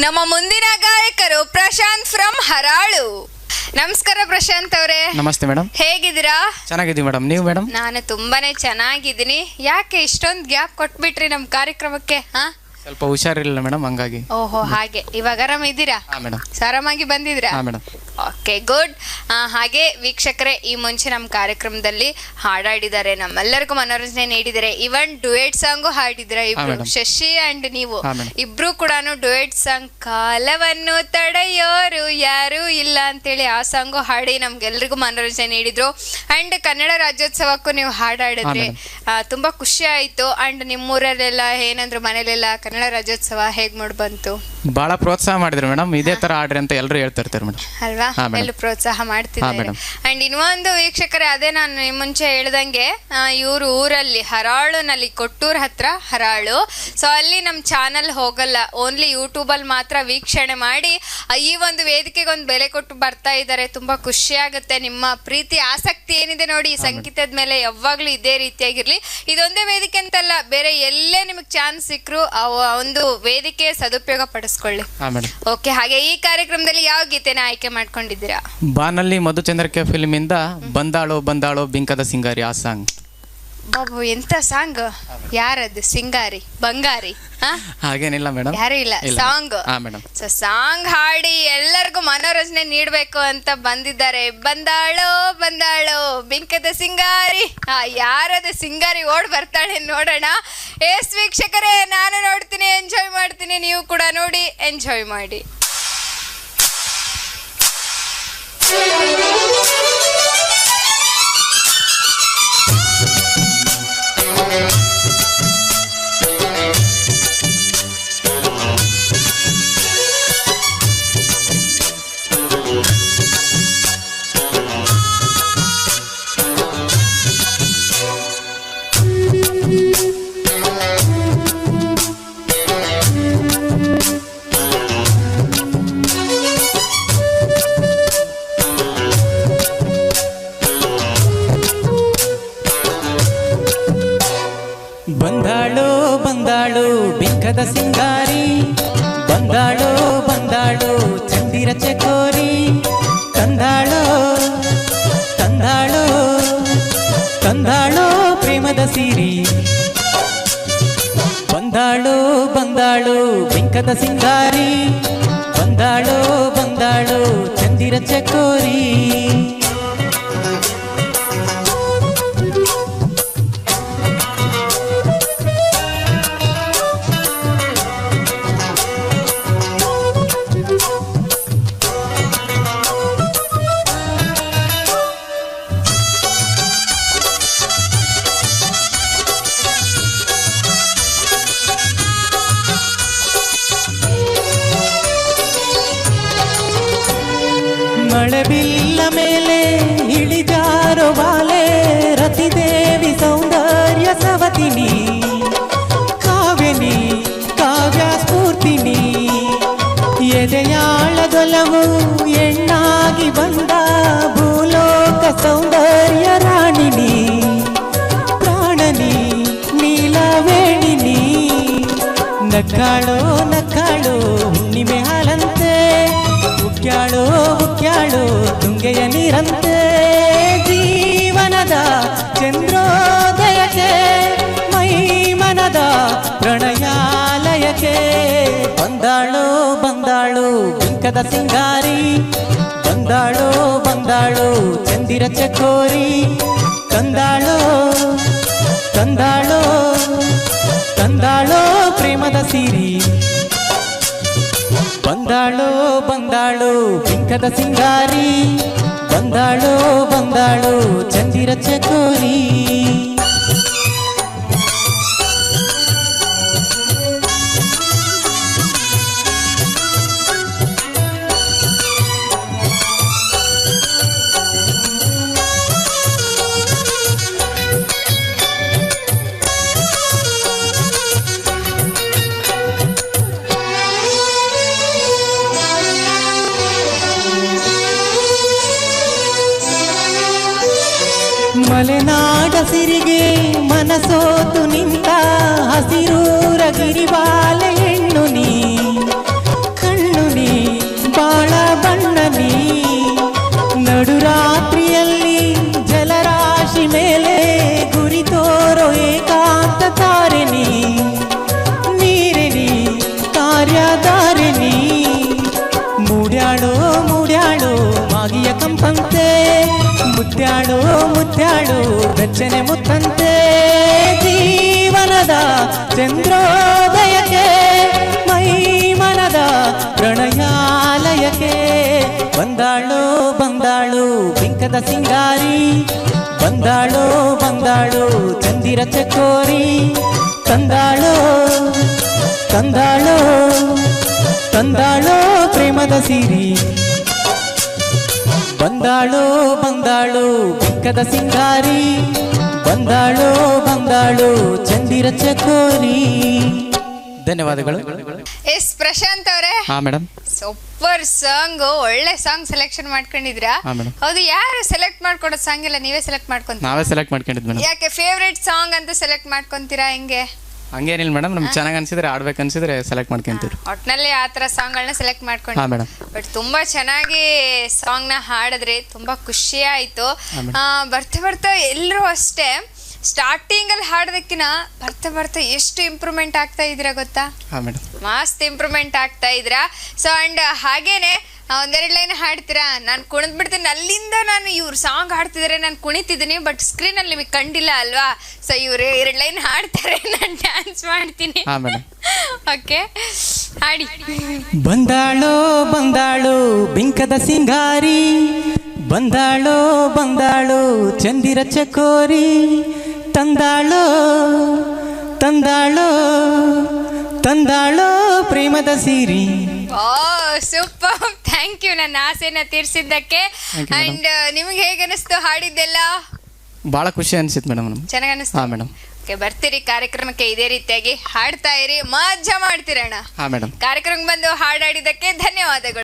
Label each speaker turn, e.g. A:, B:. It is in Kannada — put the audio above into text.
A: ನಮ್ಮ ಮುಂದಿನ ಗಾಯಕರು ಪ್ರಶಾಂತ್ ಫ್ರಮ್ ಹರಾಳು. ನಮಸ್ಕಾರ ಪ್ರಶಾಂತ್ ಅವರೇ.
B: ನಮಸ್ತೆ ಮೇಡಮ್.
A: ಹೇಗಿದ್ದೀರಾ?
B: ಚೆನ್ನಾಗಿದ್ದೀವಿ ಮೇಡಮ್. ನೀವು ಮೇಡಮ್?
A: ನಾನು ತುಂಬಾನೇ ಚೆನ್ನಾಗಿದ್ದೀನಿ. ಯಾಕೆ ಇಷ್ಟೊಂದು ಗ್ಯಾಪ್ ಕೊಟ್ಬಿಟ್ರಿ ನಮ್ಮ ಕಾರ್ಯಕ್ರಮಕ್ಕೆ?
B: ಸ್ವಲ್ಪ ಹುಷಾರಿಲ್ಲ ಮೇಡಮ್, ಹಂಗಾಗಿ.
A: ಓಹೋ, ಹಾಗೆ. ಇವಾಗ ಆರಾಮಿದ್ದೀರಾ?
B: ಮೇಡಮ್.
A: ಆರಾಮಾಗಿ ಬಂದಿದ್ರಾ?
B: ಮೇಡಮ್.
A: Okay, good. ಹಾಗೆ ವೀಕ್ಷಕರೇ, ಈ ಮುಂಚೆ ನಮ್ಮ ಕಾರ್ಯಕ್ರಮದಲ್ಲಿ ಹಾಡಾಡಿದ್ದಾರೆ, ನಮ್ಮೆಲ್ಲರಿಗೂ ಮನೋರಂಜನೆ ನೀಡಿದ್ದಾರೆ. ಇವನ್ ಡುಯೆಟ್ ಸಾಂಗು ಹಾಡಿದ್ರೆ ಇಬ್ರು, ಶಶಿ ಅಂಡ್ ನೀವು ಇಬ್ರು ಕೂಡ ಡುಯೆಟ್ ಸಾಂಗ್ ಕಾಲವನ್ನು ತಡೆಯೋರು ಯಾರು ಇಲ್ಲ ಅಂತೇಳಿ ಆ ಸಾಂಗು ಹಾಡಿ ನಮ್ಗೆಲ್ರಿಗೂ ಮನೋರಂಜನೆ ನೀಡಿದ್ರು. ಅಂಡ್ ಕನ್ನಡ ರಾಜ್ಯೋತ್ಸವಕ್ಕೂ ನೀವು ಹಾಡಾಡಿದ್ರಿ, ತುಂಬಾ ಖುಷಿ ಆಯ್ತು. ಅಂಡ್ ನಿಮ್ಮೂರಲ್ಲೆಲ್ಲ ಏನಂದ್ರು, ಮನೇಲೆಲ್ಲ ಕನ್ನಡ ರಾಜ್ಯೋತ್ಸವ ಹೇಗ್ ಮೂಡ್ ಬಂತು?
B: ಬಹಳ ಪ್ರೋತ್ಸಾಹ ಮಾಡಿದ್ರು ಮೇಡಮ್. ಇದೇ ತರ ಆಡ್ರಿ ಅಂತ ಎಲ್ಲರೂ ಹೇಳ್ತಾ ಇರ್ತಾರೆ ಮೇಡಮ್.
A: ಅಲ್ವಾ? ಎಲ್ಲೂ ಪ್ರೋತ್ಸಾಹ ಮಾಡ್ತಿದ್ದಾರೆ. ಅಂಡ್ ಇನ್ನೊಂದು ವೀಕ್ಷಕರೇ, ಅದೇ ನಾನು ನಿಮ್ ಮುಂಚೆ ಹೇಳ್ದಂಗೆ, ಇವ್ರ ಊರಲ್ಲಿ ಹರಾಳುನಲ್ಲಿ, ಕೊಟ್ಟೂರ್ ಹತ್ರ ಹರಾಳು. ಸೊ ಅಲ್ಲಿ ನಮ್ ಚಾನಲ್ ಹೋಗಲ್ಲ, ಓನ್ಲಿ ಯೂಟ್ಯೂಬ್ ಅಲ್ಲಿ ಮಾತ್ರ ವೀಕ್ಷಣೆ ಮಾಡಿ ಈ ಒಂದು ವೇದಿಕೆಗೆ ಒಂದು ಬೆಲೆ ಕೊಟ್ಟು ಬರ್ತಾ ಇದ್ದಾರೆ. ತುಂಬಾ ಖುಷಿ ಆಗುತ್ತೆ. ನಿಮ್ಮ ಪ್ರೀತಿ ಆಸಕ್ತಿ ಏನಿದೆ ನೋಡಿ ಈ ಸಂಗೀತದ ಮೇಲೆ, ಯಾವಾಗ್ಲೂ ಇದೇ ರೀತಿಯಾಗಿರ್ಲಿ. ಇದೊಂದೇ ವೇದಿಕೆ ಅಂತಲ್ಲ, ಬೇರೆ ಎಲ್ಲೇ ನಿಮಗೆ ಚಾನ್ಸ್ ಸಿಕ್ಕರು ಒಂದು ವೇದಿಕೆ ಸದುಪಯೋಗ ಪಡಿಸ್ಕೊಳ್ಳಿ. ಓಕೆ, ಹಾಗೆ ಈ ಕಾರ್ಯಕ್ರಮದಲ್ಲಿ ಯಾವ ಗೀತೆನ ಆಯ್ಕೆ ಮಾಡ್ಕೊಂಡಿದ್ದೀರಾ?
B: ಬಾನಲ್ಲಿ ಮಧುಚಂದ್ರಕ್ಕೆ ಫಿಲ್ಮ್ ಇಂದ ಬಂದಾಳೋ ಬಂದಾಳೋ ಬಿಂಕದ ಸಿಂಗಾರಿ, ಆ ಸಾಂಗ್.
A: ಬಾಬು, ಎಂತ ಸಾಂಗ್! ಯಾರದು? ಸಿಂಗಾರಿ ಬಂಗಾರಿ?
B: ಹಾಗೇನಿಲ್ಲ ಮೇಡಮ್,
A: ಯಾರು ಇಲ್ಲ. ಸಾಂಗ್ ಸೊ ಸಾಂಗ್ ಹಾಡಿ ಎಲ್ಲರಿಗೂ ಮನೋರಂಜನೆ ನೀಡ್ಬೇಕು ಅಂತ ಬಂದಿದ್ದಾರೆ. ಬಂದಾಳೋ ಬಂದಾಳೋ ಬಿಂಕದ ಸಿಂಗಾರಿ, ಯಾರದ ಸಿಂಗಾರಿ ಓಡ್ ಬರ್ತಾಳೆ ನೋಡೋಣ. ಎಸ್ ವೀಕ್ಷಕರೇ, ನಾನು ನೋಡ್ತೀನಿ, ಎಂಜಾಯ್ ಮಾಡ್ತೀನಿ, ನೀವು ಕೂಡ ನೋಡಿ ಎಂಜಾಯ್ ಮಾಡಿ.
C: ಬಂದಾಳೋ ಬಂದಾಳೋ ಬಿಂಕದ ಸಿಂಗಾರಿ, ಬಂದಾಳೋ ಬಂದಾಳೋ ಚಂದಿರ ಚಕೋರಿ, ತಂದಾಳೋ ತಂದಾಳೋ ತಂದಾಳೋ ಪ್ರೇಮದ ಸಿರಿ. ಬಂದಾಳೋ ಬಂದಾಳೋ ಬಿಂಕದ ಸಿಂಗಾರಿ, ಬಂದಾಳೋ ಬಂದಾಳೋ ಚಂದಿರ ಚಕೋರಿ. ಮಳೆ ಬಿಲ್ಲ ಮೇಲೆ ಇಳಿಜಾರೋ ಬಾಲೆ, ರತಿದೇವಿ ಸೌಂದರ್ಯ ಸವತಿನಿ, ಕಾವ್ಯನಿ ಕಾವ್ಯ ಸ್ಫೂರ್ತಿನಿ, ಎದೆಯಾಳದೊಲವು ಎಣ್ಣಾಗಿ ಬಂದ ಭೂಲೋಕ ಸೌಂದರ್ಯ ರಾಣಿನಿ, ಪ್ರಾಣನಿ ನೀಲವೇಣಿನಿ, ನಕ್ಕಾಳೋ ನಕ್ಕಾಳೋ ಹುಣ್ಣಿಮೆ ಹಾಲಂತೆ, ಉಕ್ಯಾಳೋ ಉಕ್ಯಾಳೋ ತುಂಗೆಯ ನೀರಂತೆ, ಜೀವನದ ಚಂದ್ರೋದಯಕ್ಕೆ ಮೈ ಮನದ ಪ್ರಣಯಾಲಯಕ್ಕೆ. ಬಂದಾಳೋ ಬಂದಾಳೋ ಬಿಂಕದ ಸಿಂಗಾರಿ, ಬಂದಾಳೋ ಬಂದಾಳೋ ಚಂದಿರ ಚಕೋರಿ, ತಂದಾಳೋ ತಂದಾಳೋ ತಂದಾಳೋ ಪ್ರೇಮದ ಸಿರಿ. ಬಂದಾಳೋ ಬಂದಾಳೋ ಬಿಂಕದ ಸಿಂಗಾರಿ, ಬಂದಾಳೋ ಬಂದಾಳೋ ಚಂದಿರ ಚಕೋರಿ. ಮಲೆನಾಡ ಸಿರಿಗೆ ಮನಸೋತು ನಿಂತ ಹಸಿರೂರ ಗಿರಿಬಾಲೆ ಹೆಣ್ಣು ನೀ, ಬಾಳ ಬಣ್ಣನಿ ನಡುರಾತ್ರಿಯಲ್ಲಿ ಜಲರಾಶಿ ಮೇಲೆ ಗುರಿ ತೋರೋ ಏಕಾಂತ ತಾರಿಣಿ ನೀರಿನಿ ಕಾರ್ಯದಾರಿಣಿ ಮೂಡ್ಯಾಳೋ ಮೂಡ್ಯಾಳೋ ಮಾಗಿಯ ಕಂಪಂತೆ ಮುತ್ಯಾಳೋ ಮುತ್ಯಾಳೋ ಬೆಚ್ಚನೆ ಮುತ್ತಂತೆ ಜೀವನದ ಚಂದ್ರೋದಯಕ್ಕೆ ಮೈ ಮನದ ಪ್ರಣಯಾಲಯಕ್ಕೆ ಬಂದಾಳೋ ಬಂದಾಳು ಬಿಂಕದ ಸಿಂಗಾರಿ ಬಂದಾಳೋ ಬಂದಾಳು ಚಂದಿರ ಚಕೋರಿ ತಂದಾಳೋ ತಂದಾಳೋ ತಂದಾಳೋ ಪ್ರೇಮದ ಸಿರಿ ಬಂದಾಳೋ ಬಂದಾಳು ಬಿಂಕದ ಸಿಂಗಾರಿ ಬಂದಾಳೋ ಬಂದಾಳು ಚಂದಿರ ಚಕೋರಿ.
B: ಧನ್ಯವಾದಗಳು.
A: ಎಸ್ ಪ್ರಶಾಂತ್ ಅವರೇ,
B: ಹಾ ಮೇಡಮ್,
A: ಸೂಪರ್ ಸಾಂಗ್, ಒಳ್ಳೆ ಸಾಂಗ್ ಸೆಲೆಕ್ಷನ್ ಮಾಡ್ಕೊಂಡಿದ್ರಾ?
B: ಹಾ ಮೇಡಮ್.
A: ಹೌದು, ಯಾರು ಸೆಲೆಕ್ಟ್ ಮಾಡ್ಕೊಡೋ ಸಾಂಗ್ ಎಲ್ಲ ನೀವೇ ಸೆಲೆಕ್ಟ್ ಮಾಡ್ಕೊಂತೀರಾ?
B: ನಾವೇ ಸೆಲೆಕ್ಟ್ ಮಾಡ್ಕೊಂಡಿದ್ ಮೇಡಮ್.
A: ಯಾಕೆ ಫೇವ್ರೇಟ್ ಸಾಂಗ್ ಅಂತ ಸೆಲೆಕ್ಟ್ ಮಾಡ್ಕೊಂತೀರಾ? ಹೆಂಗೆ?
B: ಹಂಗೇನಿಲ್ಲ ಮೇಡಮ್, ನಮ್ಗೆ ಚೆನ್ನಾಗಿ ಅನ್ಸಿದ್ರೆ ಆಡ್ಬೇಕು ಅನ್ಸಿದ್ರೆ ಸೆಲೆಕ್ಟ್ ಮಾಡ್ಕೊಂತೀವಿ.
A: ಒಟ್ನಲ್ಲಿ ಆ ಥರ ಸಾಂಗ್ಗಳನ್ನ ಸೆಲೆಕ್ಟ್ ಮಾಡ್ಕೊಂಡು.
B: ಹಾ ಮೇಡಮ್.
A: ಬಟ್ ತುಂಬಾ ಚೆನ್ನಾಗಿ ಸಾಂಗ್ನ ಹಾಡಿದ್ರೆ ತುಂಬಾ ಖುಷಿ ಆಯ್ತು. ಬರ್ತಾ ಬರ್ತಾ ಎಲ್ಲರೂ ಅಷ್ಟೇ ಸ್ಟಾರ್ಟಿಂಗ್ ಅಲ್ಲಿ ಹಾಡೋದಕ್ಕಿಂತ ಬರ್ತಾ ಬರ್ತಾ ಎಷ್ಟು ಇಂಪ್ರೂವ್ಮೆಂಟ್ ಆಗ್ತಾ ಇದ್ದೀರಾ ಗೊತ್ತಾ?
B: ಹಾ ಮೇಡಮ್.
A: ಮಸ್ತ್ ಇಂಪ್ರೂವ್ಮೆಂಟ್ ಆಗ್ತಾ ಇದ್ದೀರಾ. ಸೊ ಅಂಡ್ ಹಾಗೇನೆ ಒಂದೆರಡು ಲೈನ್ ಹಾಡ್ತೀರಾ? ನಾನು ಕುಣಿದ್ ಬಿಡ್ತೀನಿ. ಅಲ್ಲಿಂದ ನಾನು ಇವ್ರು ಸಾಂಗ್ ಹಾಡ್ತಿದ್ದಾರೆ, ನಾನು ಕುಣಿತಿದ್ದೀನಿ, ಬಟ್ ಸ್ಕ್ರೀನ್ ಅಲ್ಲಿ ನಿಮಗೆ ಕಂಡಿಲ್ಲ ಅಲ್ವಾ? ಸೊ ಇವ್ರು 2 ಲೈನ್ ಹಾಡ್ತಾರೆ, ನಾನು ಡ್ಯಾನ್ಸ್ ಮಾಡ್ತೀನಿ.
B: ಹಾ ಮೇಡಮ್.
A: ಓಕೆ, ಹಾಡಿ.
C: ಬಂದಾಳೋ ಬಂದಾಳೋ ಬಿಂಕದ ಸಿಂಗಾರಿ ಬಂದಾಳೋ ಬಂದಾಳೋ ಚಂದಿರ ಚಕೋರಿ ತಂದಾಳೋ ತಂದಾಳೋ ತಂದಾಳೋ ಪ್ರೇಮದ ಸಿರಿ.
A: ಓ ಸೂಪರ್, ಥ್ಯಾಂಕ್ ಯು ನನ್ನ ಆಸೆನ ತೀರ್ಸಿದ್ದಕ್ಕೆ. ಅಂಡ್ ನಿಮ್ಗೆ ಹೇಗೆ ಅನಿಸ್ತು ಹಾಡಿದ್ದೆಲ್ಲ?
B: ಬಹಳ ಖುಷಿ ಅನ್ಸಿತ್ತು ಮೇಡಮ್.
A: ಚೆನ್ನಾಗಿ ಅನಿಸ್ತು?
B: ಹಾ ಮೇಡಮ್.
A: ಓಕೆ, ಬರ್ತೀರಿ ಕಾರ್ಯಕ್ರಮಕ್ಕೆ ಇದೇ ರೀತಿಯಾಗಿ ಹಾಡ್ತಾ ಇರಿ, ಮಜಾ ಮಾಡ್ತೀರಣ್ಣ.
B: ಹಾ ಮೇಡಮ್.
A: ಕಾರ್ಯಕ್ರಮಕ್ಕೆ ಬಂದು ಹಾಡಾಡಿದ್ದಕ್ಕೆ ಧನ್ಯವಾದಗಳು.